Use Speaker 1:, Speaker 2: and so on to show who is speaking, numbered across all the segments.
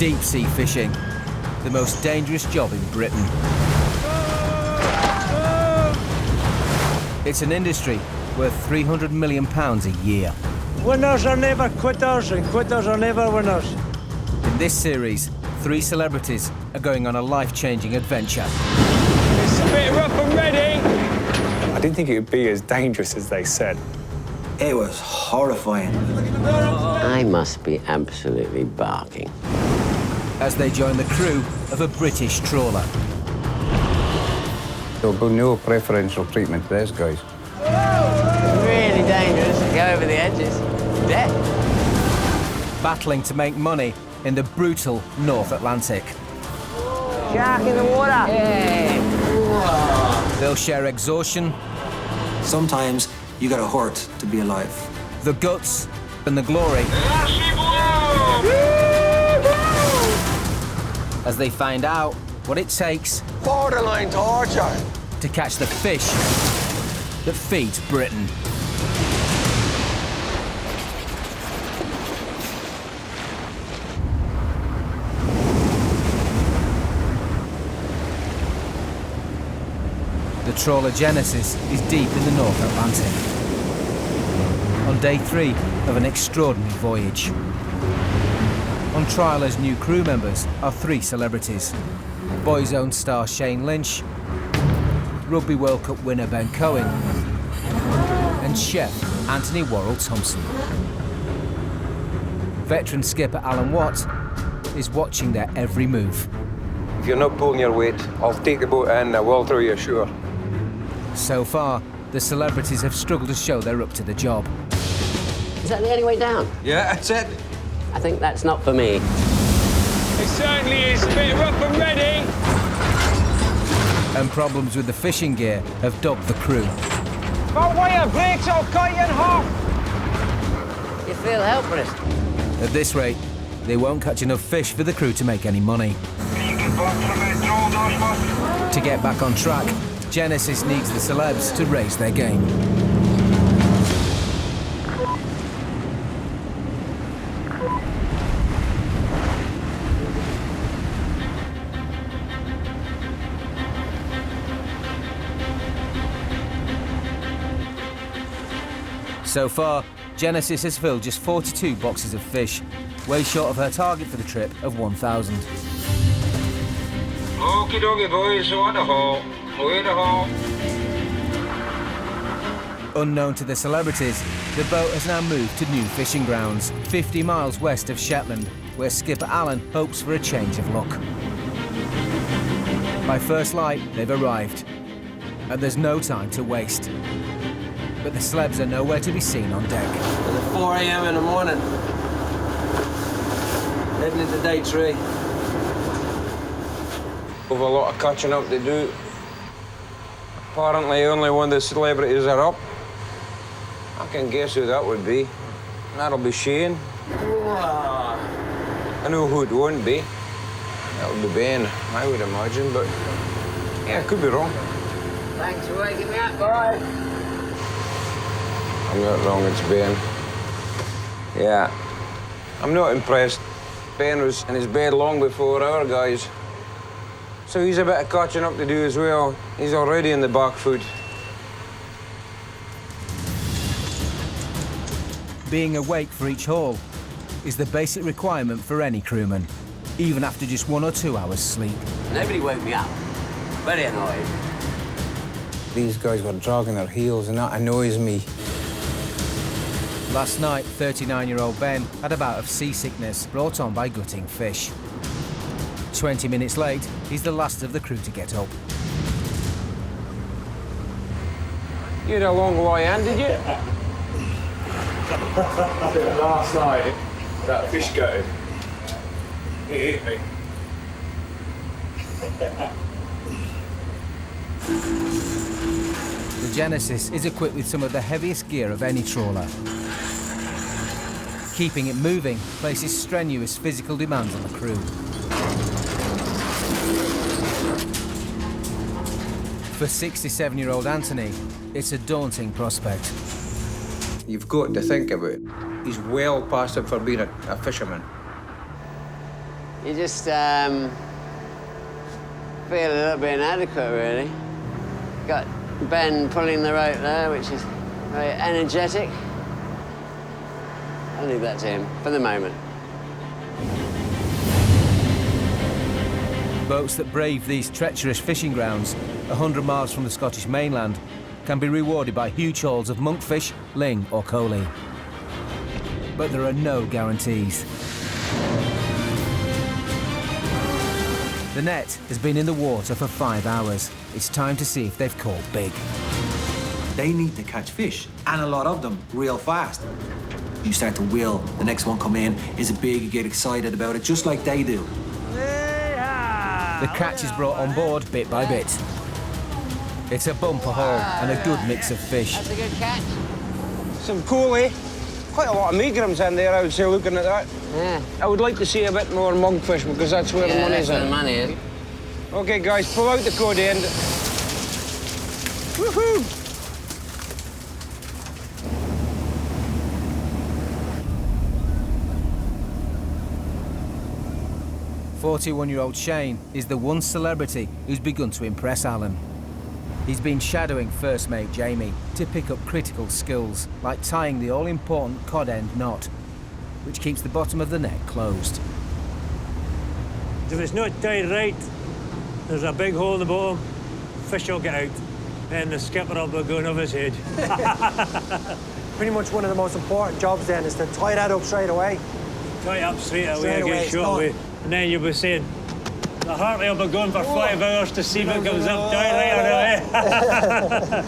Speaker 1: Deep-sea fishing, the most dangerous job in Britain. It's an industry worth £300 million a year.
Speaker 2: Winners are never quitters, and quitters are never winners.
Speaker 1: In this series, 3 celebrities are going on a life-changing adventure.
Speaker 2: It's a bit rough and ready.
Speaker 3: I didn't think it would be as dangerous as they said.
Speaker 4: It was horrifying.
Speaker 5: I must be absolutely barking.
Speaker 1: As they join the crew of a British trawler.
Speaker 3: There'll be no preferential treatment to these guys.
Speaker 5: It's really dangerous to go over the edges. Death.
Speaker 1: Battling to make money in the brutal North Atlantic.
Speaker 5: Shark in the water. Yeah.
Speaker 1: They'll share exhaustion.
Speaker 4: Sometimes you gotta hurt to be alive.
Speaker 1: The guts and the glory. As they find out what it takes
Speaker 6: borderline torture
Speaker 1: to catch the fish that feeds Britain. The Trawler Genesis is deep in the North Atlantic. On day 3 of an extraordinary voyage. On Trawler's new crew members are 3 celebrities. Boyzone star Shane Lynch, Rugby World Cup winner Ben Cohen, and chef Antony Worall Thompson. Veteran skipper Alan Watt is watching their every move.
Speaker 6: If you're not pulling your weight, I'll take the boat in and I will throw you ashore.
Speaker 1: So far, the celebrities have struggled to show they're up to the job.
Speaker 5: Is that the only way down?
Speaker 6: Yeah, that's it.
Speaker 5: I think that's not for me.
Speaker 2: It certainly is a bit rough and ready.
Speaker 1: And problems with the fishing gear have dogged the crew.
Speaker 2: My wire breaks, I'll cut you in half.
Speaker 5: You feel helpless.
Speaker 1: At this rate, they won't catch enough fish for the crew to make any money. To get back on track, Genesis needs the celebs to raise their game. So far, Genesis has filled just 42 boxes of fish, way short of her target for the trip of 1,000.
Speaker 6: Okie dokie, boys, on the haul. Away the haul.
Speaker 1: Unknown to the celebrities, the boat has now moved to new fishing grounds, 50 miles west of Shetland, where skipper Alan hopes for a change of luck. By first light, they've arrived, and there's no time to waste. But the celebs are nowhere to be seen on deck.
Speaker 7: It's 4 a.m. in the morning. Heading into day 3.
Speaker 6: We've a lot of catching up to do. Apparently only one of the celebrities are up. I can guess who that would be. That'll be Shane. I know who it won't be. That'll be Ben, I would imagine, but yeah, I could be wrong.
Speaker 5: Thanks for waking me up, boy.
Speaker 6: I'm not wrong, it's Ben. Yeah, I'm not impressed. Ben was in his bed long before our guys. So he's a bit of catching up to do as well. He's already in the back foot.
Speaker 1: Being awake for each haul is the basic requirement for any crewman, even after just 1 or 2 hours sleep.
Speaker 5: Nobody woke me up. Very annoyed.
Speaker 3: These guys were dragging their heels and that annoys me.
Speaker 1: Last night, 39-year-old Ben had a bout of seasickness brought on by gutting fish. 20 minutes late, he's the last of the crew to get up.
Speaker 6: You had a long way in, did you?
Speaker 3: Last night, that fish gutted. He hit me.
Speaker 1: The Genesis is equipped with some of the heaviest gear of any trawler. Keeping it moving places strenuous physical demands on the crew. For 67-year-old Antony, it's a daunting prospect.
Speaker 8: You've got to think about it. He's well past it for being a fisherman.
Speaker 5: You just feel a little bit inadequate, really. Got Ben pulling the rope there, which is very energetic. I'll leave that to him for the moment.
Speaker 1: Boats that brave these treacherous fishing grounds, 100 miles from the Scottish mainland, can be rewarded by huge hauls of monkfish, ling or coley. But there are no guarantees. The net has been in the water for 5 hours. It's time to see if they've caught big.
Speaker 4: They need to catch fish, and a lot of them, real fast. You start to will, the next one come in, is it big, you get excited about it, just like they do.
Speaker 1: The catch is brought on board bit by bit. It's a bumper haul and a good mix of fish.
Speaker 5: That's a good catch.
Speaker 6: Some coley. Quite a lot of megrams in there, I would say, looking at that.
Speaker 5: Yeah.
Speaker 6: I would like to see a bit more monkfish because that's where the money's
Speaker 5: that's where
Speaker 6: at.
Speaker 5: the money is.
Speaker 6: OK, guys, pull out the code end. Woohoo!
Speaker 1: 41-year-old Shane is the one celebrity who's begun to impress Alan. He's been shadowing first mate Jamie to pick up critical skills, like tying the all-important cod end knot, which keeps the bottom of the net closed.
Speaker 2: If it's not tied right, there's a big hole in the bottom, fish will get out. Then the skipper will be going over his head.
Speaker 8: Pretty much one of the most important jobs then is to tie that up straight away.
Speaker 2: Tie it up straight away,
Speaker 8: Straight away,
Speaker 2: get
Speaker 8: it's
Speaker 2: shot
Speaker 8: done.
Speaker 2: away. And then you'll be saying, the Hartley will be going for 5 hours to see if it comes up tight right or not.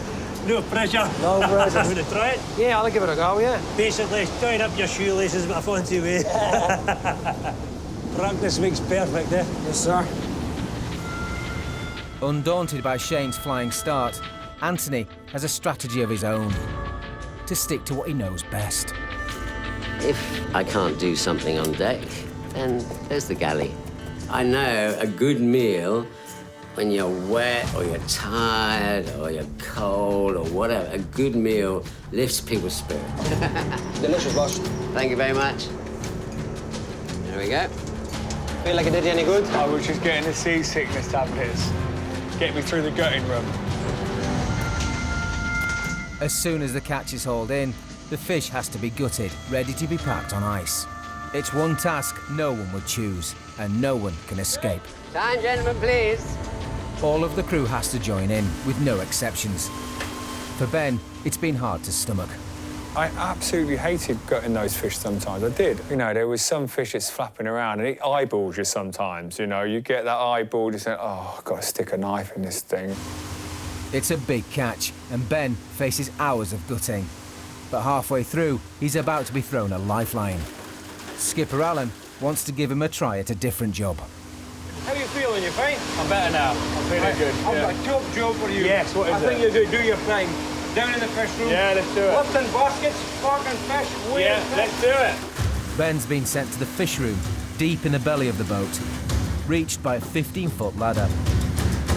Speaker 2: No pressure.
Speaker 8: No pressure.
Speaker 2: Want to try it?
Speaker 8: Yeah, I'll give it a go, yeah.
Speaker 2: Basically, tying up your shoelaces, but a fancy way. Practice makes perfect, eh?
Speaker 8: Yes, sir.
Speaker 1: Undaunted by Shane's flying start, Antony has a strategy of his own: to stick to what he knows best.
Speaker 5: If I can't do something on deck, then there's the galley. I know a good meal, when you're wet or you're tired or you're cold or whatever, a good meal lifts people's spirit.
Speaker 8: Delicious, boss.
Speaker 5: Thank you very much. There we go.
Speaker 8: Feel like it did you any good?
Speaker 3: I was just getting the seasickness tablets. Get me through the gutting room.
Speaker 1: As soon as the catch is hauled in, the fish has to be gutted, ready to be packed on ice. It's one task no one would choose, and no one can escape.
Speaker 5: Time, gentlemen, please.
Speaker 1: All of the crew has to join in, with no exceptions. For Ben, it's been hard to stomach.
Speaker 3: I absolutely hated gutting those fish sometimes. I did. You know, there was some fish that's flapping around and it eyeballs you sometimes, you know. You get that eyeball, you say, oh, I've got to stick a knife in this thing.
Speaker 1: It's a big catch, and Ben faces hours of gutting. But halfway through, he's about to be thrown a lifeline. Skipper Alan wants to give him a try at a different job.
Speaker 8: How you feeling, you fine?
Speaker 3: I'm better now. I'm feeling good.
Speaker 8: I've
Speaker 3: yeah.
Speaker 8: got a top job for you.
Speaker 3: Yes, what is
Speaker 8: I think
Speaker 3: it?
Speaker 8: you do your thing. Down in the fish room.
Speaker 3: Yeah, let's do it.
Speaker 8: Lifting baskets, parking fish, weighing
Speaker 3: Yeah,
Speaker 8: fish.
Speaker 3: let's do it.
Speaker 1: Ben's been sent to the fish room, deep in the belly of the boat, reached by a 15-foot ladder.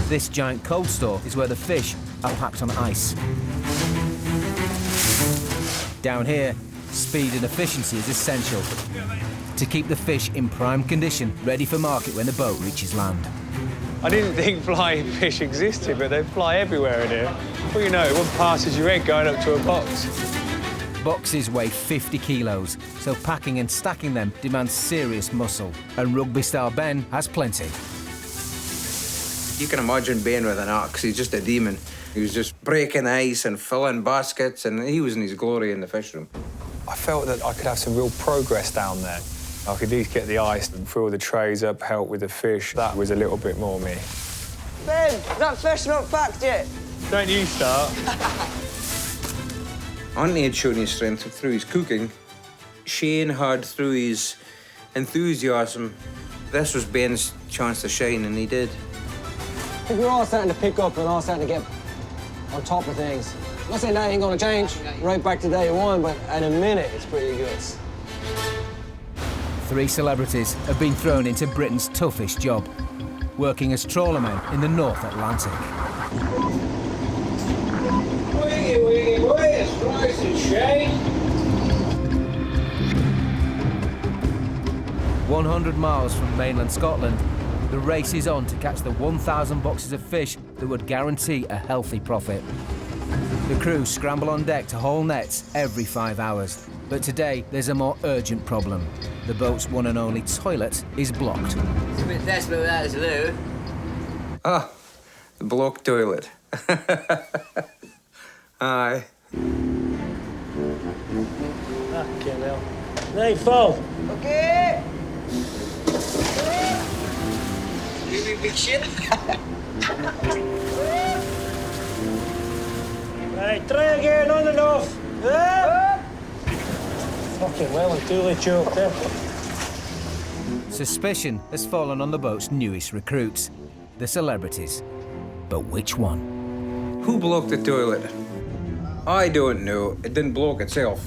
Speaker 1: This giant cold store is where the fish are packed on ice. Down here, speed and efficiency is essential to keep the fish in prime condition, ready for market when the boat reaches land.
Speaker 3: I didn't think flying fish existed, but they fly everywhere in here. Well, you know, one passes your head going up to a box.
Speaker 1: Boxes weigh 50 kilos, so packing and stacking them demands serious muscle, and rugby star Ben has plenty.
Speaker 6: You can imagine Ben with an axe. He's just a demon. He was just breaking ice and filling baskets, and he was in his glory in the fish room.
Speaker 3: I felt that I could have some real progress down there. I could at least get the ice and fill the trays up, help with the fish. That was a little bit more me.
Speaker 5: Ben, that fish not packed yet.
Speaker 3: Don't you start.
Speaker 6: Antony had shown his strength through his cooking. Shane had through his enthusiasm. This was Ben's chance to shine, and he did.
Speaker 8: I think we're all starting to pick up and all starting to get on top of things. I'm not saying that ain't gonna change right back to day one, but in a minute, it's pretty good.
Speaker 1: 3 celebrities have been thrown into Britain's toughest job, working as trawlermen in the North Atlantic.
Speaker 6: Wiggy, wiggy, wiggy, it's Bryce and Shane.
Speaker 1: 100 miles from mainland Scotland, the race is on to catch the 1,000 boxes of fish that would guarantee a healthy profit. The crew scramble on deck to haul nets every 5 hours. But today, there's a more urgent problem. The boat's one and only toilet is blocked.
Speaker 5: It's a bit desperate without his loo.
Speaker 6: Ah, the blocked toilet. Aye.
Speaker 2: Fucking hell. Nightfall.
Speaker 7: Okay. You big shit.
Speaker 2: Right, try again on and off. Fucking well, I'm totally choked there.
Speaker 1: Suspicion has fallen on the boat's newest recruits, the celebrities. But which one?
Speaker 6: Who blocked the toilet? I don't know. It didn't block itself.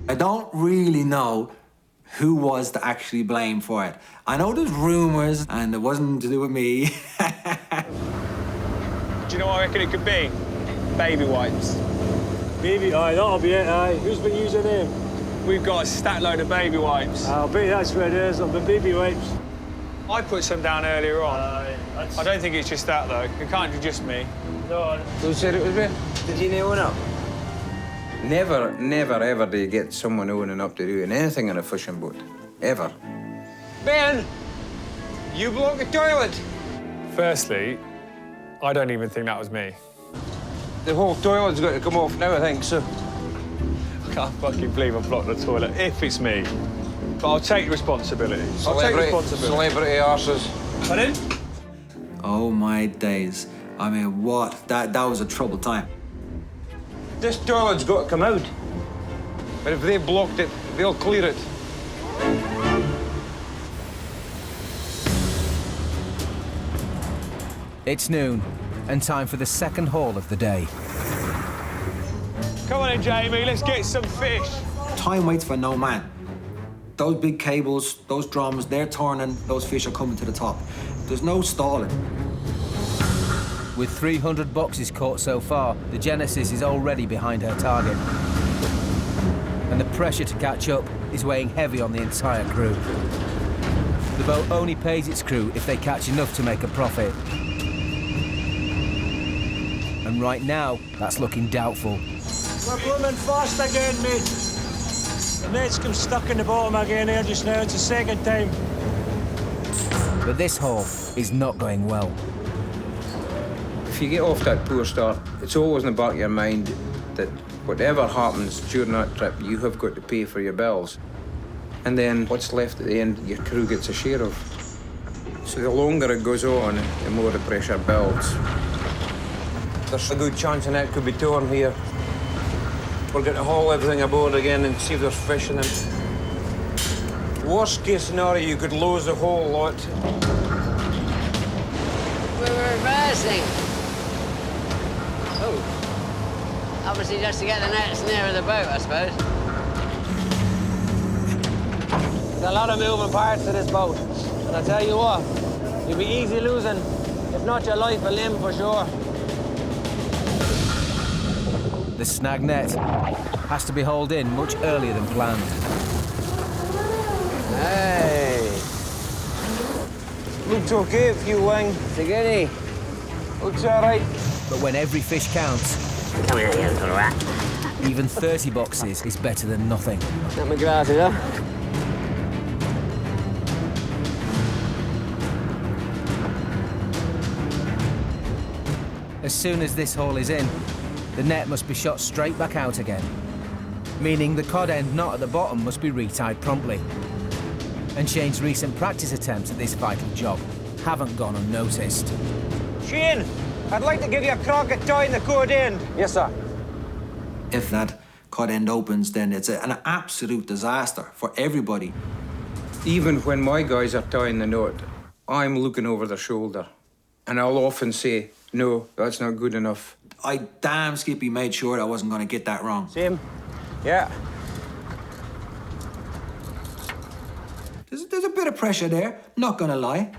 Speaker 4: I don't really know who was to actually blame for it. I know there's rumours, and it wasn't to do with me.
Speaker 3: Do you know what I reckon it could be? Baby wipes.
Speaker 2: Baby, aye, that'll be it, aye. Who's been using them?
Speaker 3: We've got a stack load of baby wipes.
Speaker 2: I'll bet that's what it is, on the baby wipes.
Speaker 3: I put some down earlier on.
Speaker 2: Aye, that's...
Speaker 3: I don't think it's just that, though. It can't be just me.
Speaker 2: No,
Speaker 6: Who said it was me?
Speaker 7: Did you know up?
Speaker 6: Never, never, ever do you get someone owning up to doing anything in a fishing boat. Ever. Ben! You blocked the toilet!
Speaker 3: Firstly, I don't even think that was me.
Speaker 6: The whole toilet's got to come off now, I think, so...
Speaker 3: I can't fucking believe I blocked the toilet, if it's me. But I'll take responsibility. I'll take responsibility.
Speaker 6: Celebrity arses.
Speaker 3: Pardon?
Speaker 4: Oh my days. I mean, what? That was a troubled time.
Speaker 6: This toilet's got to come out. But if they blocked it, they'll clear it.
Speaker 1: It's noon, and time for the second haul of the day.
Speaker 3: Come on then, Jamie, let's get some fish.
Speaker 4: Time waits for no man. Those big cables, those drums, they're turning, those fish are coming to the top. There's no stalling.
Speaker 1: With 300 boxes caught so far, the Genesis is already behind her target. And the pressure to catch up is weighing heavy on the entire crew. The boat only pays its crew if they catch enough to make a profit. And right now, that's looking doubtful.
Speaker 2: We're blooming fast again, mate. The net's come stuck in the bottom again here just now. It's the second time.
Speaker 1: But this haul is not going well.
Speaker 6: If you get off that poor start, it's always in the back of your mind that whatever happens during that trip, you have got to pay for your bills. And then what's left at the end, your crew gets a share of. So the longer it goes on, the more the pressure builds. There's a good chance the net could be torn here. We're going to haul everything aboard again and see if there's fish in them. Worst case scenario, you could lose the whole lot.
Speaker 5: We're reversing. Oh. Obviously just to get the nets nearer the boat, I suppose.
Speaker 7: There's a lot of moving parts to this boat. And I tell you what, you'll be easy losing, if not your life, a limb for sure.
Speaker 1: The snag net has to be hauled in much earlier than planned.
Speaker 6: Hey. Looks okay if you wing.
Speaker 5: Sigurdy.
Speaker 6: Looks all right.
Speaker 1: But when every fish counts,
Speaker 5: Come here, you little rat.
Speaker 1: even 30 boxes is better than nothing.
Speaker 5: Not my glasses, huh?
Speaker 1: As soon as this haul is in, the net must be shot straight back out again, meaning the cod end knot at the bottom must be retied promptly. And Shane's recent practice attempts at this vital job haven't gone unnoticed.
Speaker 7: Shane, I'd like to give you a crack at tying the cod end.
Speaker 4: Yes, sir. If that cod end opens, then it's an absolute disaster for everybody.
Speaker 6: Even when my guys are tying the knot, I'm looking over their shoulder. And I'll often say, no, that's not good enough.
Speaker 4: I damn Skippy made sure I wasn't going to get that wrong.
Speaker 7: Same. Yeah.
Speaker 4: There's a bit of pressure there, not going to lie.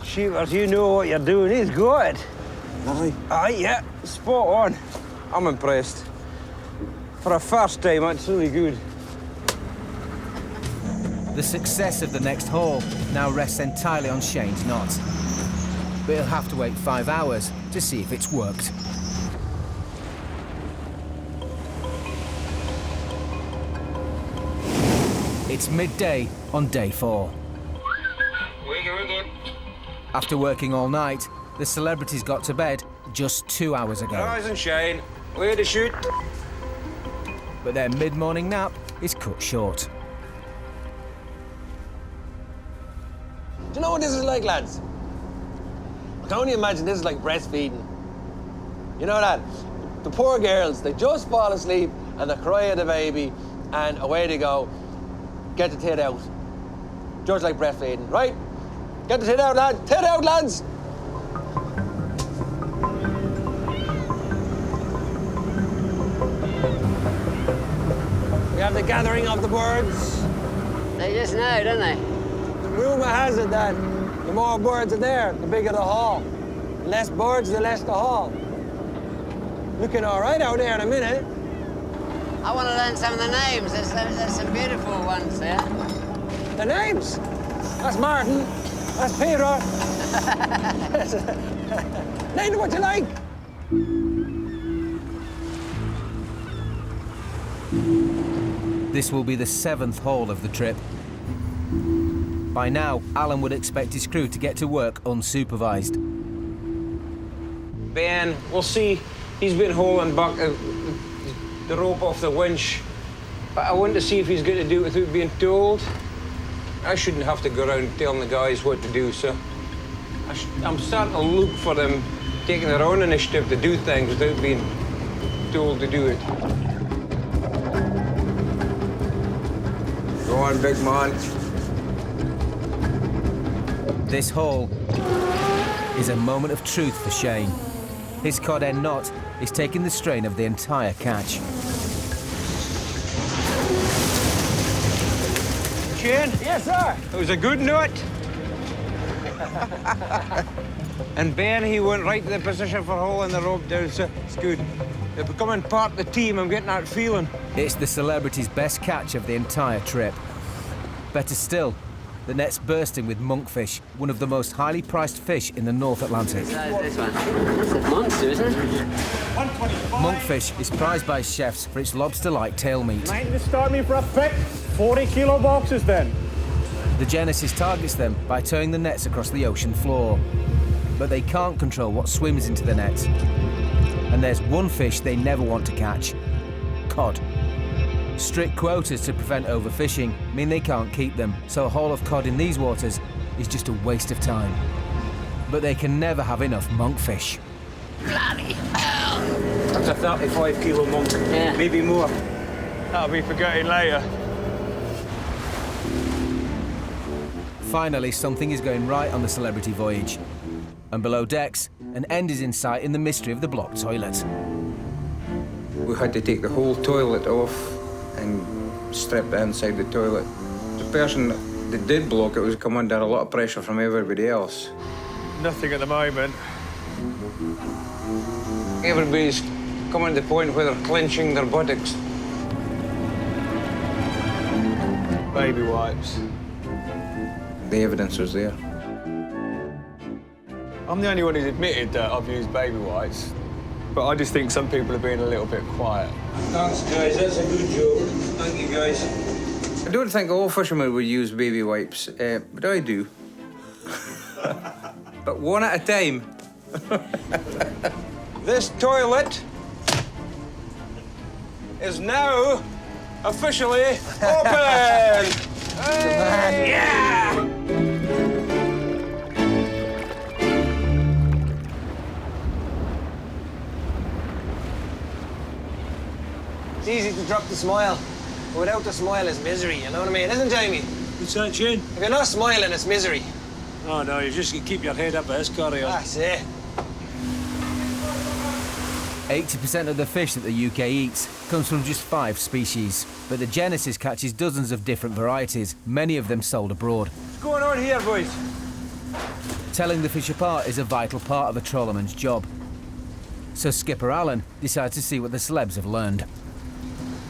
Speaker 7: Shivers, you know what you're doing. He's good.
Speaker 4: Lovely.
Speaker 7: Aye, yeah. Spot on.
Speaker 6: I'm impressed. For a first time, that's really good.
Speaker 1: The success of the next haul now rests entirely on Shane's knot. But he'll have to wait 5 hours to see if it's worked. It's midday on day 4. After working all night, the celebrities got to bed just 2 hours ago.
Speaker 6: Rise and shine. Way to shoot.
Speaker 1: But their mid-morning nap is cut short.
Speaker 7: Do you know what this is like, lads? I can only imagine this is like breastfeeding. You know that? The poor girls, they just fall asleep and they cry at the baby and away they go. Get the tit out. Just like breastfeeding, right? Get the tit out, lads. Tit out, lads! We have the gathering of the birds.
Speaker 5: They just know, don't they?
Speaker 7: The rumour has it that the more birds are there, the bigger the haul. The less birds, the less the haul. Looking all right out there in a minute.
Speaker 5: I want to learn some of the names. There's some beautiful ones there.
Speaker 7: The names? That's Martin. That's Peter. Name them what you like.
Speaker 1: This will be the 7th haul of the trip. By now, Alan would expect his crew to get to work unsupervised.
Speaker 6: Ben, we'll see. He's been hauling back the rope off the winch. But I want to see if he's going to do it without being told. I shouldn't have to go around telling the guys what to do, so I'm starting to look for them taking their own initiative to do things without being told to do it. Go on, big man.
Speaker 1: This haul is a moment of truth for Shane. His cod end knot is taking the strain of the entire catch.
Speaker 6: Shane?
Speaker 7: Yes, sir.
Speaker 6: It was a good knot. And Ben, he went right to the position for hauling the rope down, so it's good. They're becoming part of the team. I'm getting that feeling.
Speaker 1: It's the celebrity's best catch of the entire trip. Better still, the net's bursting with monkfish, one of the most highly priced fish in the North Atlantic.
Speaker 5: This one. That's a monster, isn't it?
Speaker 1: Monkfish is prized by chefs for its lobster-like tail meat.
Speaker 2: Mind to start me for a pick? 40-kilo boxes then.
Speaker 1: The Genesis targets them by towing the nets across the ocean floor. But they can't control what swims into the net. And there's one fish they never want to catch: cod. Strict quotas to prevent overfishing mean they can't keep them, so a haul of cod in these waters is just a waste of time. But they can never have enough monkfish.
Speaker 5: Bloody hell!
Speaker 2: That's a 35-kilo monk.
Speaker 5: Yeah.
Speaker 2: Maybe more. That'll be forgetting later.
Speaker 1: Finally, something is going right on the celebrity voyage. And below decks, an end is in sight in the mystery of the blocked toilet.
Speaker 6: We had to take the whole toilet off and strip the inside the toilet. The person that did block it was coming under a lot of pressure from everybody else.
Speaker 2: Nothing at the moment.
Speaker 6: Everybody's coming to the point where they're clenching their buttocks.
Speaker 2: Baby wipes.
Speaker 6: The evidence was there.
Speaker 3: I'm the only one who's admitted that I've used baby wipes, but I just think some people are being a little bit quiet.
Speaker 6: Thanks, guys. That's a good joke. Thank you, guys. I don't think all fishermen would use baby wipes, but I do. But one at a time. This toilet is now officially open! Hey! Yeah!
Speaker 7: It's easy to drop the smile, but without the smile is misery, you know what I mean? Isn't Jamie?
Speaker 2: What's that, Shane?
Speaker 7: If you're not smiling, it's misery.
Speaker 2: Oh, no, you just keep your head up as carry on.
Speaker 7: That's it.
Speaker 1: 80% of the fish that the UK eats comes from just 5 species, but the Genesis catches dozens of different varieties, many of them sold abroad.
Speaker 6: What's going on here, boys?
Speaker 1: Telling the fish apart is a vital part of a trawlerman's job. So Skipper Alan decides to see what the celebs have learned.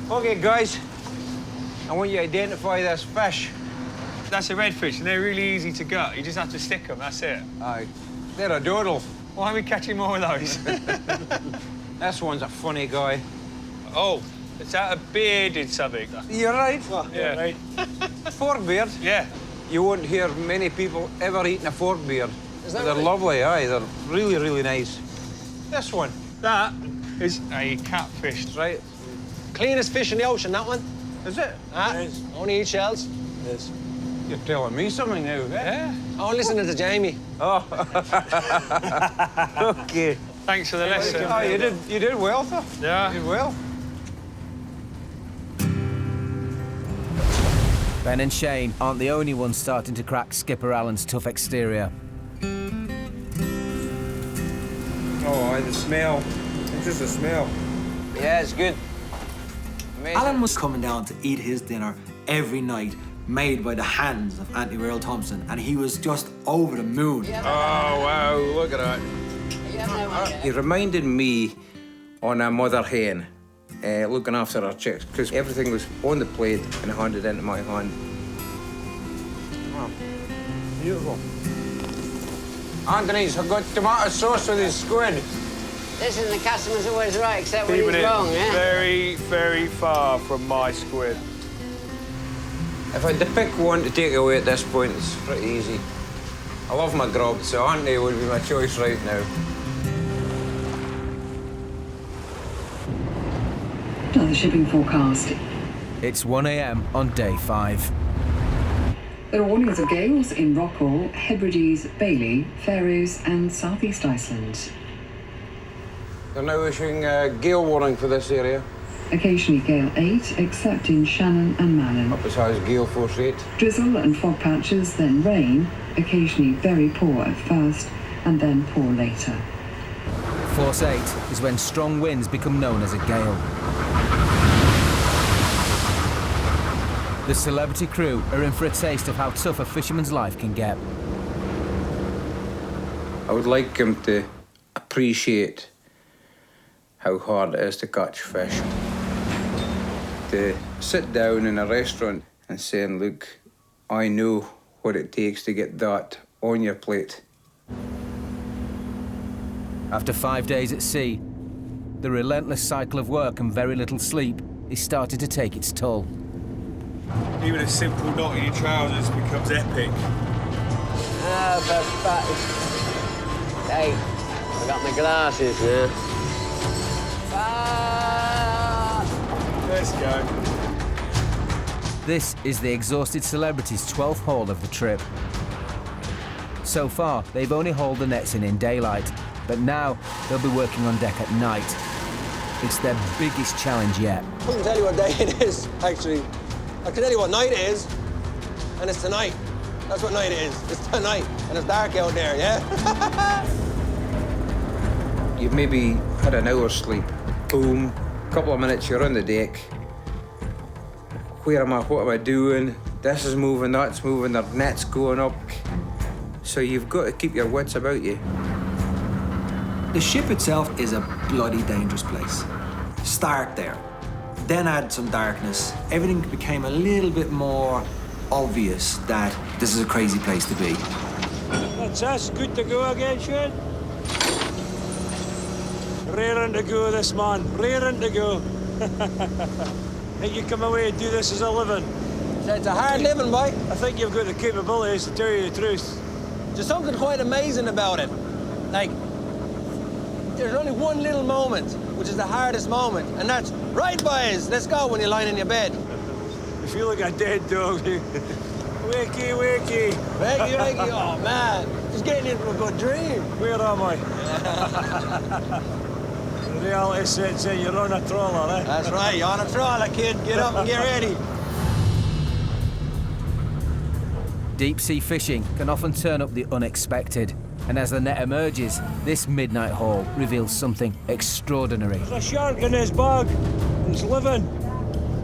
Speaker 6: Okay, guys, I want you to identify this fish.
Speaker 3: That's a redfish, and they're really easy to gut. You just have to stick them, that's it.
Speaker 6: Aye. They're a doodle.
Speaker 3: Why are we catching more of those?
Speaker 6: This one's a funny guy.
Speaker 3: Oh, is that a bearded something?
Speaker 6: You're right.
Speaker 3: Yeah. Right.
Speaker 6: Forkbeard.
Speaker 3: Yeah.
Speaker 6: You won't hear many people ever eating a forkbeard.
Speaker 8: that
Speaker 6: They're
Speaker 8: right?
Speaker 6: lovely, aye. They're really, really nice. This one.
Speaker 3: That is a catfish.
Speaker 6: Right.
Speaker 8: Cleanest fish in the ocean, that one.
Speaker 6: Is it?
Speaker 8: Ah,
Speaker 2: Yes.
Speaker 8: only eat shells.
Speaker 2: Yes.
Speaker 6: You're telling me something now, eh?
Speaker 3: Yeah.
Speaker 8: Oh, listening to Jamie.
Speaker 6: Oh. OK.
Speaker 3: Thanks for the lesson.
Speaker 6: Oh, you did well, though.
Speaker 3: Yeah.
Speaker 6: You did well.
Speaker 1: Ben and Shane aren't the only ones starting to crack Skipper Allen's tough exterior.
Speaker 6: Oh, the smell. It's just the smell. Yeah, it's good. Amazing.
Speaker 4: Alan was coming down to eat his dinner every night, made by the hands of Antony Worall Thompson, and he was just over the moon.
Speaker 6: Oh, wow, look at that. He reminded me on a mother hen, looking after her chicks, because everything was on the plate and handed into my hand. Oh, beautiful. Antony's got tomato sauce with his squid.
Speaker 5: Listen, the customer's always right, except when
Speaker 3: Keeping
Speaker 5: he's
Speaker 3: it
Speaker 5: wrong, eh?
Speaker 3: very, very far from my squid.
Speaker 6: If I had to pick one to take away at this point, it's pretty easy. I love my grub, so Antony would be my choice right now.
Speaker 9: The shipping forecast.
Speaker 1: It's 1 a.m. on day 5.
Speaker 9: There are warnings of gales in Worall, Hebrides, Bailey, Faroes and southeast Iceland.
Speaker 6: They're now issuing a gale warning for this area.
Speaker 9: Occasionally gale 8, except in Shannon and Malin.
Speaker 6: Up as high as gale force 8.
Speaker 9: Drizzle and fog patches, then rain, occasionally very poor at first and then poor later.
Speaker 1: Force 8 is when strong winds become known as a gale. The celebrity crew are in for a taste of how tough a fisherman's life can get.
Speaker 6: I would like him to appreciate how hard it is to catch fish. To sit down in a restaurant and saying, look, I know what it takes to get that on your plate.
Speaker 1: After 5 days at sea, the relentless cycle of work and very little sleep is starting to take its toll.
Speaker 3: Even a simple knot in your trousers becomes epic.
Speaker 5: Ah, for fuck's sake. I got my glasses now. Ah!
Speaker 3: Let's go.
Speaker 1: This is the exhausted celebrity's 12th haul of the trip. So far, they've only hauled the nets in daylight, but now they'll be working on deck at night. It's their biggest challenge yet.
Speaker 8: I couldn't tell you what day it is, actually. I can tell you what night it is, and it's tonight. That's what night it is. It's tonight, and it's dark out there, yeah?
Speaker 6: You've maybe had an hour's sleep. Boom, a couple of minutes, you're on the deck. Where am I? What am I doing? This is moving, that's moving, the net's going up. So you've got to keep your wits about you.
Speaker 4: The ship itself is a bloody dangerous place. Start there. Then add some darkness. Everything became a little bit more obvious that this is a crazy place to be.
Speaker 2: That's us. Good to go again, Shane. Raring to go, this man. Raring to go. Think you come away and do this as a living?
Speaker 8: It's a hard living, boy.
Speaker 2: I think you've got the capabilities to tell you the truth.
Speaker 8: There's something quite amazing about it. Like, there's only one little moment, which is the hardest moment, and that's, right, boys, let's go when you're lying in your bed.
Speaker 2: You feel like a dead dog. Wakey, wakey.
Speaker 8: Wakey, wakey, oh, man. Just getting into a good dream.
Speaker 2: Where am I? The reality sets in, you're on a trawler, eh?
Speaker 8: That's right, you're on a trawler, kid. Get up and get ready.
Speaker 1: Deep sea fishing can often turn up the unexpected. And as the net emerges, this midnight haul reveals something extraordinary.
Speaker 2: There's a shark in his bag. It's living.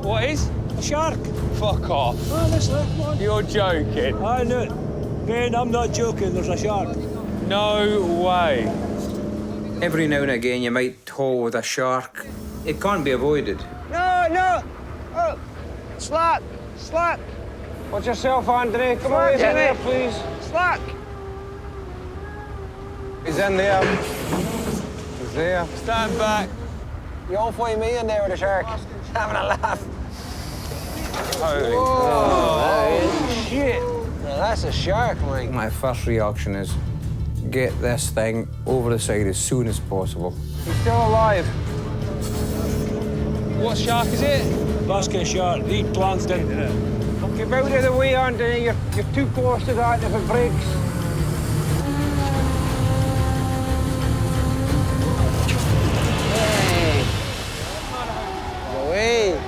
Speaker 3: What is?
Speaker 2: A shark.
Speaker 3: Fuck off.
Speaker 2: Oh, listen, come on.
Speaker 3: You're joking.
Speaker 2: I knew it. Ben, I'm not joking. There's a shark.
Speaker 3: No way.
Speaker 6: Every now and again you might haul with a shark. It can't be avoided.
Speaker 8: No, no. Oh, slack, slack.
Speaker 6: Watch yourself, Antony. Come on, he's in there, please.
Speaker 5: Slack!
Speaker 6: He's in there. He's there.
Speaker 7: Stand back. You won't find me in there with a shark. Having a laugh.
Speaker 6: Oh, shit.
Speaker 7: Now, that's a shark, Mike.
Speaker 6: My first reaction is get this thing over the side as soon as possible. He's still alive.
Speaker 2: What shark is it? Basket shark. He plunged into it.
Speaker 6: Keep out of the way, Antony. You're too close to that if it breaks.
Speaker 7: Away.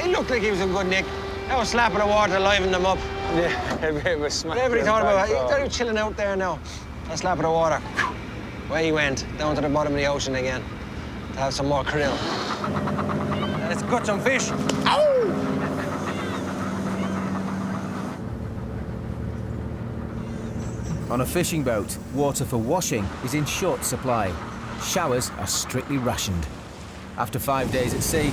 Speaker 7: He looked like he was in good nick. That was slapping the water, livening them up.
Speaker 3: Yeah, a bit of a smack.
Speaker 7: Whatever he thought about it, he thought he was chilling out there now. That slap of the water. Away he went, down to the bottom of the ocean again to have some more krill. Let's gut some fish. Ow!
Speaker 1: On a fishing boat, water for washing is in short supply. Showers are strictly rationed. After 5 days at sea,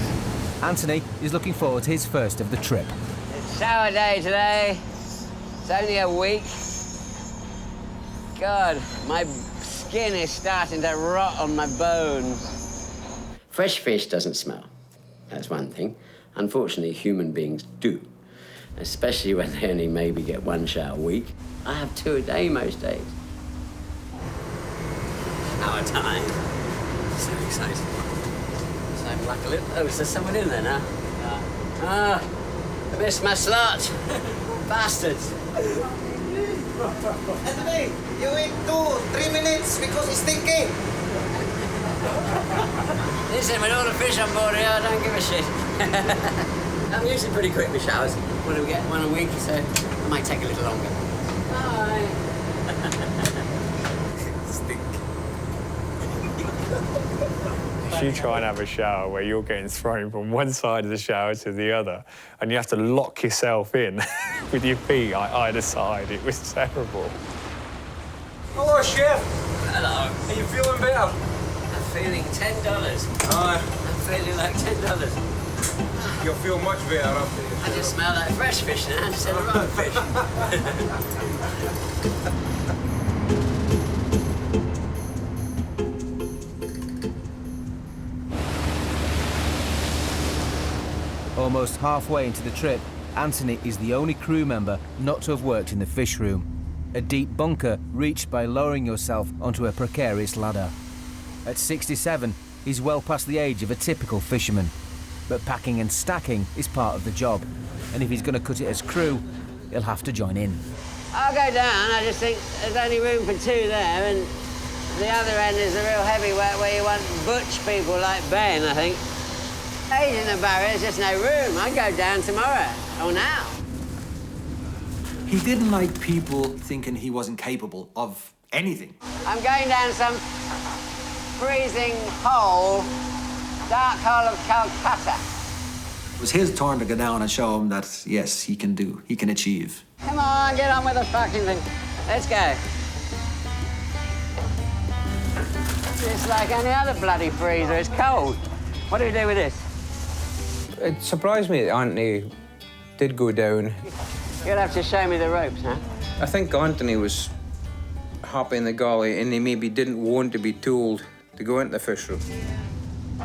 Speaker 1: Antony is looking forward to his first of the trip.
Speaker 5: It's shower day today. It's only a week. God, my skin is starting to rot on my bones. Fresh fish doesn't smell. That's one thing. Unfortunately, human beings do, especially when they only maybe get one shower a week. I have 2 a day most days. Shower time. So excited. So I'm like a little... Oh, is there someone in there now? Ah, I missed my slot. Bastards.
Speaker 10: Anthony, you wait 2-3 minutes because it's stinking.
Speaker 5: Listen, with all the fish on board here, I don't give a shit. I'm usually pretty quick with showers. When we get one a week, so it might take a little longer. Bye.
Speaker 3: If you try and have a shower where you're getting thrown from one side of the shower to the other, and you have to lock yourself in with your feet either side, it was terrible.
Speaker 6: Hello, Chef.
Speaker 5: Hello.
Speaker 6: Are you feeling better?
Speaker 5: I'm feeling $10. I'm feeling like $10.
Speaker 6: You'll feel much better after this.
Speaker 5: I just smell like fresh fish now instead of rotten fish.
Speaker 1: Almost halfway into the trip, Antony is the only crew member not to have worked in the fish room, a deep bunker reached by lowering yourself onto a precarious ladder. At 67, he's well past the age of a typical fisherman, but packing and stacking is part of the job, and if he's going to cut it as crew, he'll have to join in.
Speaker 5: I'll go down. I just think there's only room for 2 there, and the other end is the real heavyweight where you want butch people like Ben, I think. Age in the barrier, there's just no room. I'd go down tomorrow, or now.
Speaker 4: He didn't like people thinking he wasn't capable of anything.
Speaker 5: I'm going down some freezing hole, dark hole of Calcutta.
Speaker 4: It was his turn to go down and show him that, yes, he can achieve.
Speaker 5: Come on, get on with the fucking thing. Let's go. It's like any other bloody freezer. It's cold. What do we do with this?
Speaker 6: It surprised me that Antony did go down.
Speaker 5: You'll have to show me the ropes, huh?
Speaker 6: I think Antony was happy in the galley and he maybe didn't want to be told to go into the fish room.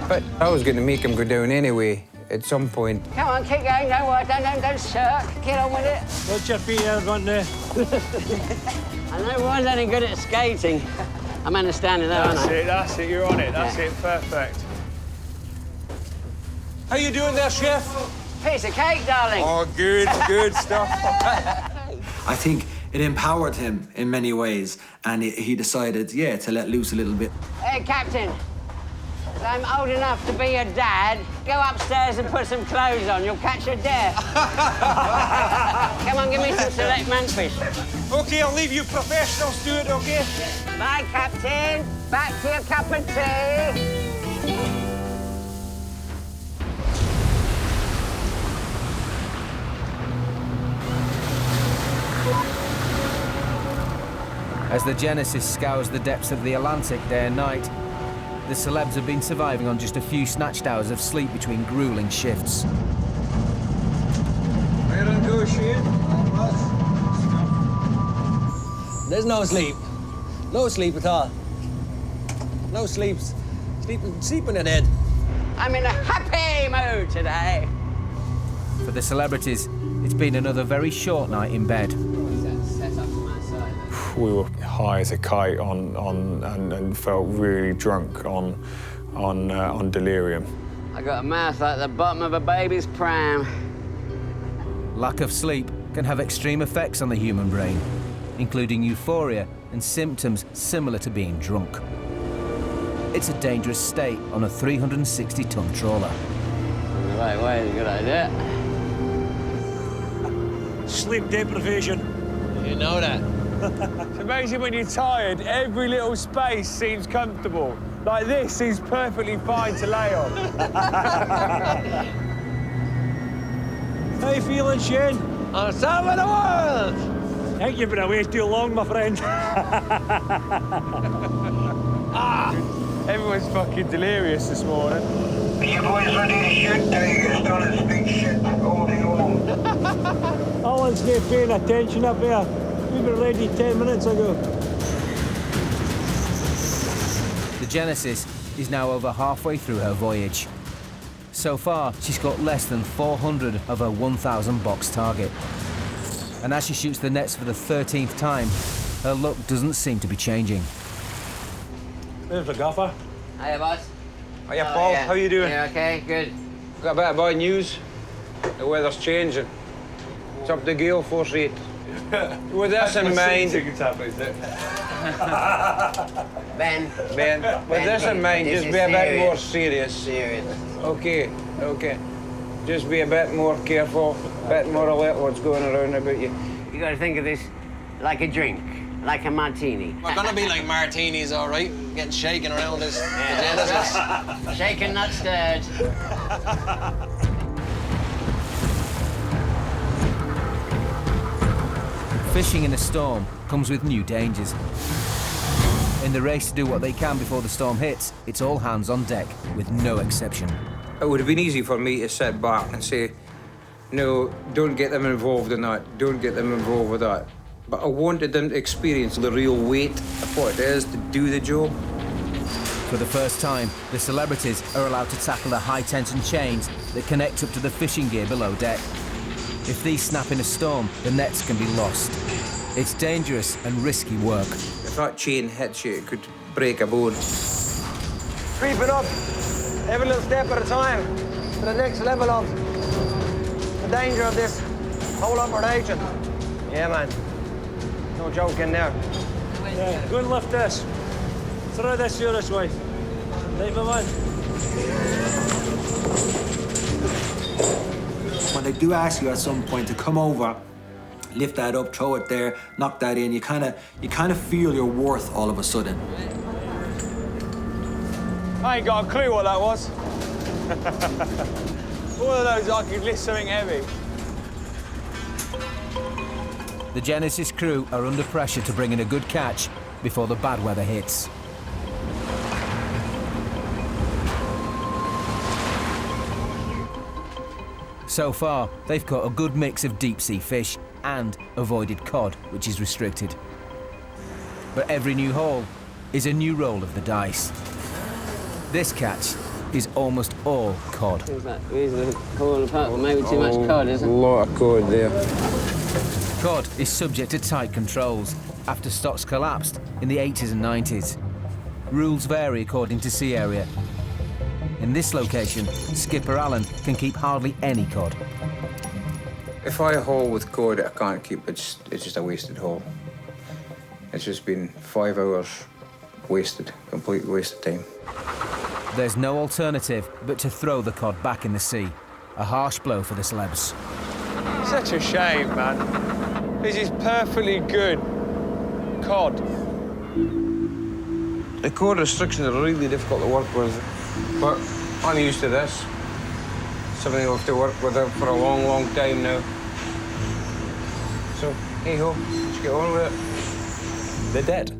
Speaker 6: But I was going to make him go down anyway at some point.
Speaker 5: Come on, keep going. Don't worry. Don't shirk. Get on with it.
Speaker 2: Put your feet out front there.
Speaker 5: I know one's only good at skating. I'm understanding that, aren't I?
Speaker 3: That's it, you're on it, that's it, perfect.
Speaker 6: How you doing there, Chef?
Speaker 5: Piece of cake, darling.
Speaker 6: Oh, good, good stuff.
Speaker 4: I think it empowered him in many ways, and he decided, yeah, to let loose a little bit.
Speaker 5: Hey, Captain. As I'm old enough to be your dad, go upstairs and put some clothes on. You'll catch your death. Come on, give me some select manfish.
Speaker 6: OK, I'll leave you professionals to it, OK?
Speaker 5: Bye, Captain. Back to your cup of tea.
Speaker 1: As the Genesis scours the depths of the Atlantic day and night, the celebs have been surviving on just a few snatched hours of sleep between grueling shifts.
Speaker 6: Very good.
Speaker 10: hours, Shane.
Speaker 8: There's no sleep. No sleep at all. No sleeps. Sleeping at head.
Speaker 5: I'm in a happy mood today.
Speaker 1: For the celebrities, it's been another very short night in bed.
Speaker 3: We were high as a kite and felt really drunk on delirium.
Speaker 5: I got a mouth like the bottom of a baby's pram.
Speaker 1: Lack of sleep can have extreme effects on the human brain, including euphoria and symptoms similar to being drunk. It's a dangerous state on a 360-ton trawler.
Speaker 5: The right way is a good idea.
Speaker 2: Sleep deprivation.
Speaker 8: You know that.
Speaker 3: It's amazing when you're tired, every little space seems comfortable. Like this seems perfectly fine to lay on.
Speaker 2: How you feeling, Shane?
Speaker 8: On top of the world!
Speaker 2: I think you've been away too long, my friend.
Speaker 3: Everyone's fucking delirious this morning.
Speaker 10: Are you boys ready to shoot? Tigers done his big shit all day long.
Speaker 2: Alan's not paying attention up there. We were ready 10 minutes ago.
Speaker 1: The Genesis is now over halfway through her voyage. So far, she's got less than 400 of her 1,000 box target. And as she shoots the nets for the 13th time, her luck doesn't seem to be changing.
Speaker 2: There's the gaffer.
Speaker 5: Hiya, boss.
Speaker 6: Hiya, Paul.
Speaker 5: Yeah.
Speaker 6: How you doing?
Speaker 5: Yeah, okay, good.
Speaker 6: Got a bit of bad news. The weather's changing. It's up to gale force rate. With this in mind...
Speaker 5: Ben.
Speaker 6: With this in mind,
Speaker 5: this
Speaker 6: just
Speaker 5: is
Speaker 6: be a bit
Speaker 5: serious.
Speaker 6: more serious.
Speaker 5: Serious.
Speaker 6: Okay. Just be a bit more careful, a bit more alert what's going around about you.
Speaker 5: You gotta think of this like a drink, like a martini.
Speaker 8: We're gonna be like martinis, all right? Getting shaken around this. Genesis.
Speaker 5: Shaken, not stirred.
Speaker 1: Fishing in a storm comes with new dangers. In the race to do what they can before the storm hits, it's all hands on deck, with no exception.
Speaker 6: It would have been easy for me to sit back and say, no, don't get them involved in that, don't get them involved with that. But I wanted them to experience the real weight of what it is to do the job.
Speaker 1: For the first time, the celebrities are allowed to tackle the high-tension chains that connect up to the fishing gear below deck. If these snap in a storm, the nets can be lost. It's dangerous and risky work.
Speaker 6: If that chain hits you, it could break a bone.
Speaker 8: Creeping up, every little step at a time, to the next level of the danger of this whole operation. Yeah, man. No joke in there.
Speaker 2: Yeah, go and lift this. Throw this here this way. Right, my man.
Speaker 4: When they do ask you at some point to come over, lift that up, throw it there, knock that in, you kind of feel your worth all of a sudden.
Speaker 3: I ain't got a clue what that was. All of those, I could lift something heavy.
Speaker 1: The Genesis crew are under pressure to bring in a good catch before the bad weather hits. So far, they've caught a good mix of deep-sea fish and avoided cod, which is restricted. But every new haul is a new roll of the dice. This catch is almost all cod.
Speaker 5: Seems like reasonably falling apart, but maybe too much cod, isn't
Speaker 6: A
Speaker 5: it?
Speaker 6: lot of cod there.
Speaker 1: Cod is subject to tight controls after stocks collapsed in the 80s and 90s. Rules vary according to sea area. In this location, Skipper Allen can keep hardly any cod.
Speaker 6: If I haul with cod I can't keep, it's just a wasted haul. It's just been 5 hours wasted, complete waste of time.
Speaker 1: There's no alternative but to throw the cod back in the sea. A harsh blow for the celebs.
Speaker 3: Such a shame, man. This is perfectly good cod.
Speaker 6: The cod restrictions are really difficult to work with, but I'm used to this. Something I'll have to work with for a long, long time now. So, hey-ho, let's get on with it.
Speaker 3: They're dead.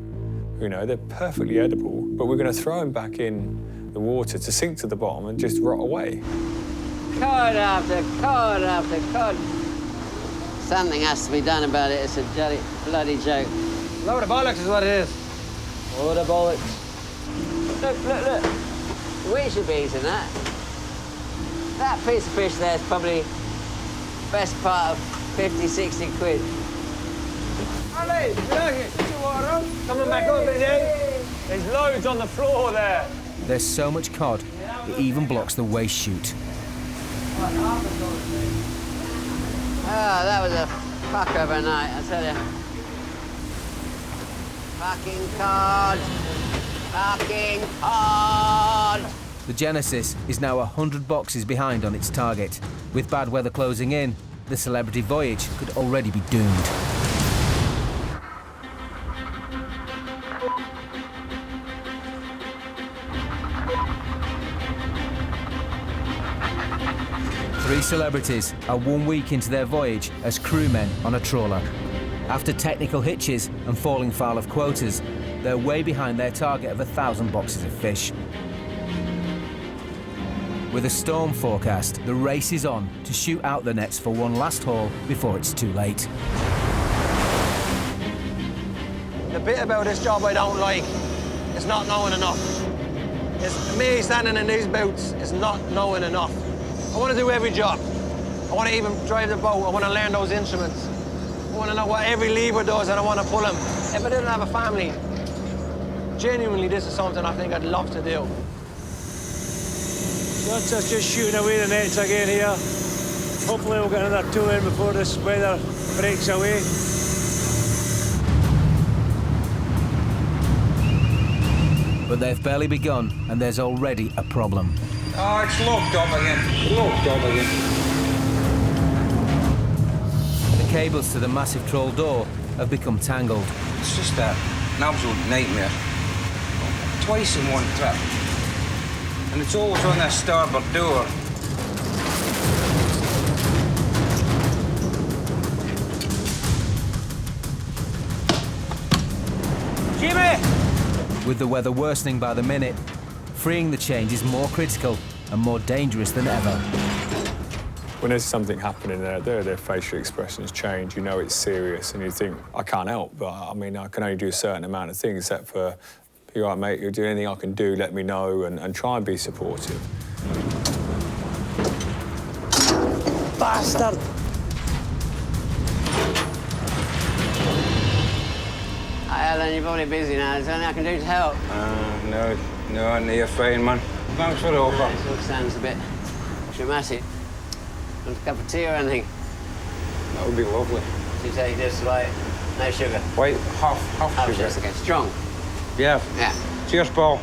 Speaker 3: You know, they're perfectly edible, but we're going to throw them back in the water to sink to the bottom and just rot away.
Speaker 5: Cod after cod after cod. Something has to be done about it. It's a bloody joke.
Speaker 8: Load of bollocks is what it is.
Speaker 5: Load of bollocks. Look. We should be eating that. That piece of fish there is probably best part of 50, 60 quid.
Speaker 8: Ali, get out here. Get your water. Coming back up, MIDDAY.
Speaker 3: There's loads on the floor there.
Speaker 1: There's so much cod, it even blocks the waste chute.
Speaker 5: Oh, that was a fuck of a night, I tell you. Fucking cod. Fucking cod.
Speaker 1: The Genesis is now 100 boxes behind on its target. With bad weather closing in, the celebrity voyage could already be doomed. Three celebrities are 1 week into their voyage as crewmen on a trawler. After technical hitches and falling foul of quotas, they're way behind their target of 1,000 boxes of fish. With a storm forecast, the race is on to shoot out the nets for one last haul before it's too late.
Speaker 8: The bit about this job I don't like is not knowing enough. It's me standing in these boots is not knowing enough. I want to do every job. I want to even drive the boat. I want to learn those instruments. I want to know what every lever does and I want to pull them. If I didn't have a family, genuinely this is something I think I'd love to do.
Speaker 2: That's us just shooting away the nets again here. Hopefully we'll get another two in before this weather breaks away.
Speaker 1: But they've barely begun, and there's already a problem.
Speaker 6: Oh, it's locked up again. Locked up again.
Speaker 1: The cables to the massive trawl door have become tangled.
Speaker 6: It's just an absolute nightmare. Twice in one trip. And it's always on that starboard door.
Speaker 8: Jimmy!
Speaker 1: With the weather worsening by the minute, freeing the change is more critical and more dangerous than ever.
Speaker 3: When there's something happening their facial expressions change. You know it's serious, and you think, I can't help, but I mean, I can only do a certain amount of things, except for, you're right, mate, you'll do anything I can do, let me know, and try and be supportive.
Speaker 2: Bastard!
Speaker 5: Hi, Alan, you're probably busy now. Is there anything I can do to help?
Speaker 6: No, you're fine, man. Thanks for the offer.
Speaker 5: This all sounds a bit dramatic. Want a cup of tea or anything?
Speaker 6: That would be lovely.
Speaker 5: Do you take this, like, no sugar?
Speaker 6: Wait, half sugar.
Speaker 5: Just okay. Strong?
Speaker 6: Yeah.
Speaker 5: Yeah.
Speaker 6: Cheers, Paul.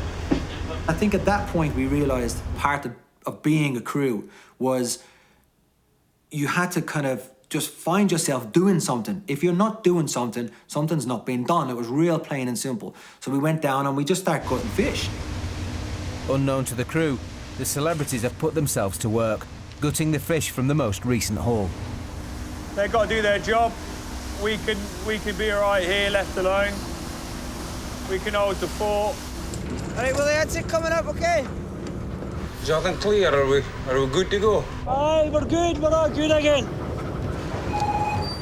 Speaker 4: I think at that point we realised part of being a crew was you had to kind of just find yourself doing something. If you're not doing something, something's not being done. It was real plain and simple. So we went down and we just started cutting fish.
Speaker 1: Unknown to the crew, the celebrities have put themselves to work, gutting the fish from the most recent haul.
Speaker 3: They've got to do their job. We can be all right here, left alone. We can hold the fort.
Speaker 8: All right, well, that's it coming up, OK?
Speaker 6: Is everything clear? Are we good to go?
Speaker 2: Aye, we're good. We're all good again.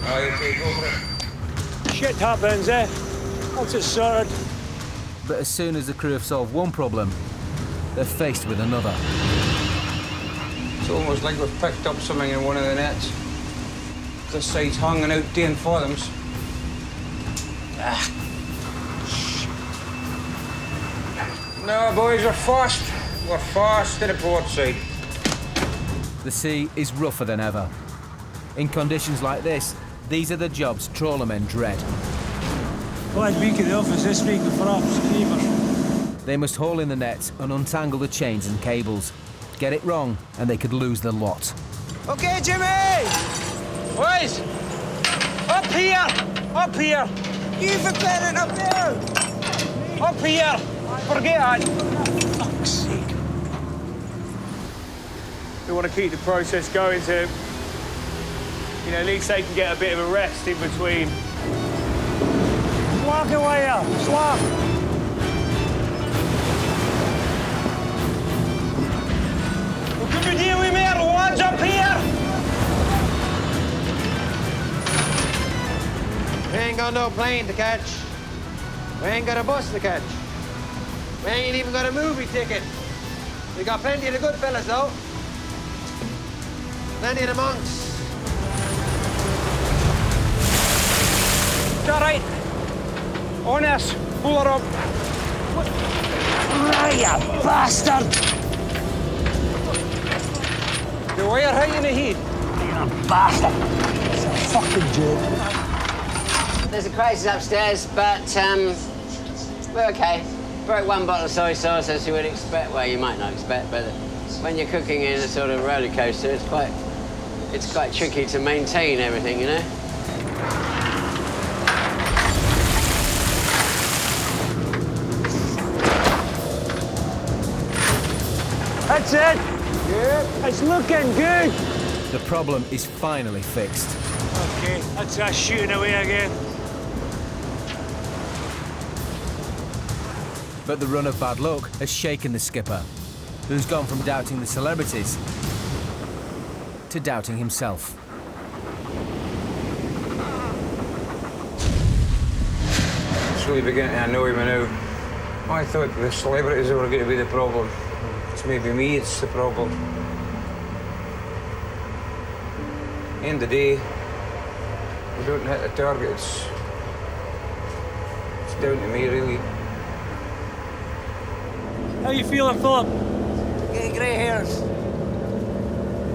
Speaker 6: Aye, okay, go for it.
Speaker 2: Shit happens, eh? That's it sorted.
Speaker 1: But as soon as the crew have solved one problem, they're faced with another.
Speaker 6: It's almost like we've picked up something in one of the nets. This side's hanging out doing for them. No, boys, we're fast. We're fast to the port side.
Speaker 1: The sea is rougher than ever. In conditions like this, these are the jobs trawlermen dread.
Speaker 2: Last week in the office this week with perhaps keepers.
Speaker 1: They must haul in the nets and untangle the chains and cables. Get it wrong, and they could lose the lot.
Speaker 8: OK, Jimmy! Boys! Up here! Up here! You for playing up there! Up here! Forget it!
Speaker 2: Fuck's sake.
Speaker 3: We want to keep the process going to, at least they can get a bit of a rest in between.
Speaker 2: Slack away here. Slack.
Speaker 8: What can we do with me? Lads up here! We ain't got no plane to catch. We ain't got a bus to catch. We ain't even got a movie ticket. We got plenty of the good fellas, though. Plenty of the monks.
Speaker 11: It's all right. On us. Pull her up.
Speaker 8: You bastard! The wire high in the heat.
Speaker 11: You bastard. It's a fucking joke.
Speaker 5: There's a crisis upstairs, but we're okay. Broke one bottle of soy sauce, as you would expect. Well, you might not expect, but when you're cooking in a sort of roller coaster, it's quite tricky to maintain everything, you know.
Speaker 2: That's it. Yeah. It's looking good.
Speaker 1: The problem is finally fixed.
Speaker 2: Okay, that's us shooting away again.
Speaker 1: But the run of bad luck has shaken the skipper, who's gone from doubting the celebrities to doubting himself.
Speaker 6: It's really beginning to annoy me now. I thought the celebrities were going to be the problem. It's maybe me, it's the problem. End of the day, we don't hit the target. It's down to me, really.
Speaker 2: How you feeling, Philip?
Speaker 8: Getting grey hairs.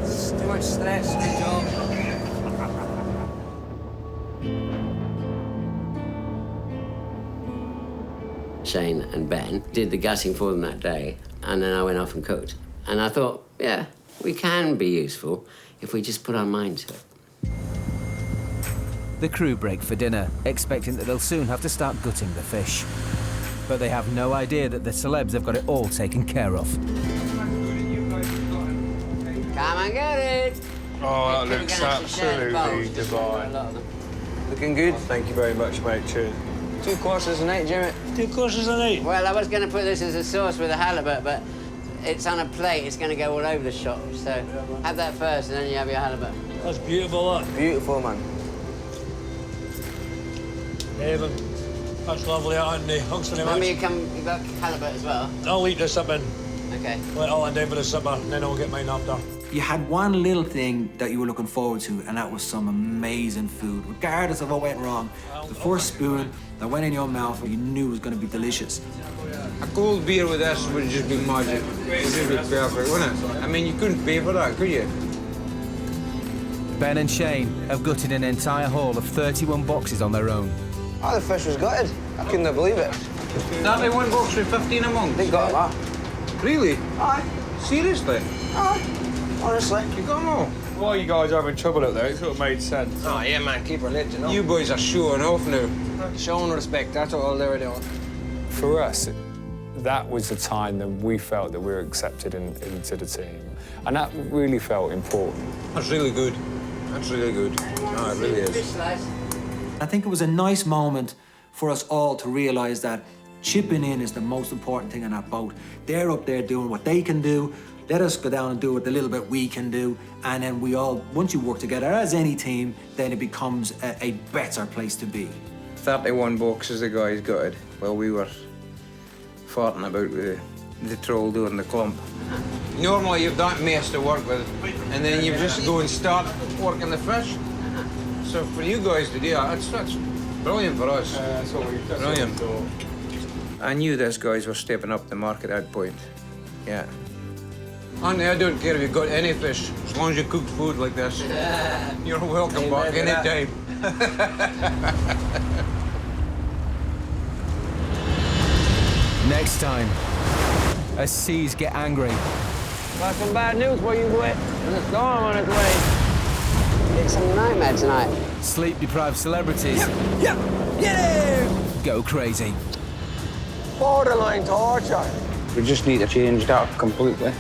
Speaker 8: It's too much stress, good job.
Speaker 5: Shane and Ben did the gutting for them that day, and then I went off and cooked. And I thought, yeah, we can be useful if we just put our mind to it.
Speaker 1: The crew break for dinner, expecting that they'll soon have to start gutting the fish. But they have no idea that the celebs have got it all taken care of.
Speaker 5: Come and get it!
Speaker 3: Oh, that looks absolutely divine.
Speaker 6: Looking good?
Speaker 3: Thank you very much, mate. Cheers.
Speaker 6: 2 courses a night, Jimmy.
Speaker 2: 2 courses a night.
Speaker 5: Well, I was going to put this as a sauce with a halibut, but it's on a plate. It's going to go all over the shop. So have that first, and then you have your halibut.
Speaker 2: That's beautiful, look.
Speaker 6: Beautiful, man.
Speaker 2: Evan, that's lovely, Antony. Thanks very much.
Speaker 5: Remember you got halibut as well?
Speaker 2: I'll eat the sipping.
Speaker 5: Okay.
Speaker 2: Let all in for the supper, and then I'll get mine after.
Speaker 4: You had one little thing that you were looking forward to, and that was some amazing food. Regardless of what went wrong, the first spoon that went in your mouth, you knew was going to be delicious.
Speaker 6: A cold beer with this would just be magic. It would just be perfect, wouldn't it? I mean, you couldn't pay for that, could you?
Speaker 1: Ben and Shane have gutted an entire haul of 31 boxes on their own.
Speaker 8: Oh, the fish was gutted. I couldn't believe it.
Speaker 6: 31 bucks for 15 a month?
Speaker 8: They got that.
Speaker 6: Really?
Speaker 8: Aye.
Speaker 6: Seriously?
Speaker 8: Aye. Honestly.
Speaker 6: You got them all?
Speaker 3: While you guys are having trouble up there, it sort of made sense.
Speaker 8: Oh, yeah, man. Keep her lit, you know.
Speaker 6: You boys are showing off now.
Speaker 8: Showing respect. That's all they were doing.
Speaker 3: For us, that was the time that we felt that we were accepted into the team. And that really felt important.
Speaker 6: That's really good. That's really good. No, it really is.
Speaker 4: I think it was a nice moment for us all to realise that chipping in is the most important thing on that boat. They're up there doing what they can do. Let us go down and do what the little bit we can do. And then we all, once you work together as any team, then it becomes a better place to be.
Speaker 6: 31 boxes the guys got it while we were farting about with the troll doing the clump. Normally you've that mess to work with, and then you just go and start working the fish. So for you guys to do that, that's brilliant for us.
Speaker 3: That's what we've done.
Speaker 6: Brilliant. I knew these guys were stepping up the mark at that point. Yeah. Andy, I don't care if you've got any fish, as long as you cook food like this. You're welcome back anytime.
Speaker 1: Next time, as seas get angry,
Speaker 8: Got some bad news for you, boy. There's a storm on its way.
Speaker 5: It's a nightmare tonight.
Speaker 1: sleep-deprived celebrities go crazy.
Speaker 8: Borderline torture.
Speaker 6: We just need to change that completely.